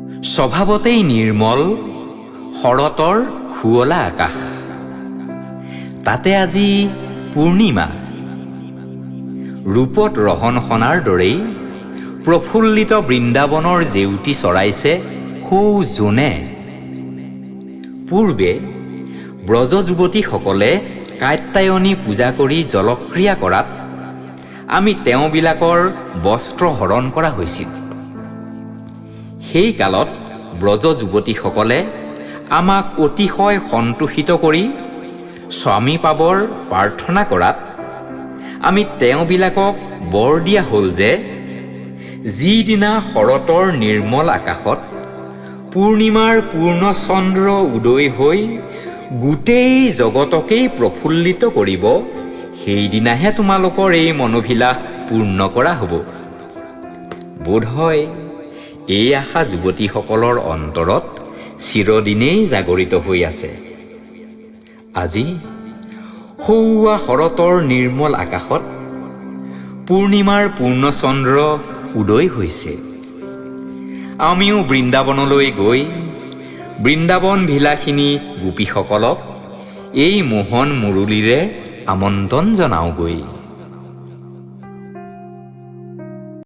স্বভাৱতেই নিৰ্মল শৰতৰ শুৱলা আকাশ। তাতে আজি পূৰ্ণিমা। ৰূপত ৰহন সনাৰ দৰেই প্ৰফুল্লিত বৃন্দাবনৰ জেউতি চৰাইছে সৌ জোনে। পূৰ্বে ব্ৰজ যুৱতীসকলে কাত্যায়নী পূজা কৰি জলক্ৰিয়া কৰাত আমি তেওঁবিলাকৰ বস্ত্ৰ হৰণ কৰা হৈছিল। সেই কালত ব্ৰজ যুৱতীসকলে আমাক অতিশয় সন্তোষিত কৰি স্বামী পাবৰ প্ৰাৰ্থনা কৰাত আমি তেওঁবিলাকক বৰ দিয়া হ'ল যে যিদিনা শৰতৰ নিৰ্মল আকাশত পূৰ্ণিমাৰ পূৰ্ণচন্দ্ৰ উদয় হৈ গোটেই জগতকেই প্ৰফুল্লিত কৰিব, সেইদিনাহে তোমালোকৰ এই মনোভিলাস পূৰ্ণ কৰা হ'ব। বোধহয় এই আশা যুৱতীসকলৰ অন্তৰত চিৰদিনেই জাগৰিত হৈ আছে। আজি সৌৱা শৰতৰ নিৰ্মল আকাশত পূৰ্ণিমাৰ পূৰ্ণচন্দ্ৰ উদয় হৈছে। আমিও বৃন্দাবনলৈ গৈ বৃন্দাবন ভিলাসিনী গোপীসকলক এই মোহন মুৰলীৰে আমন্ত্ৰণ জনাওঁগৈ।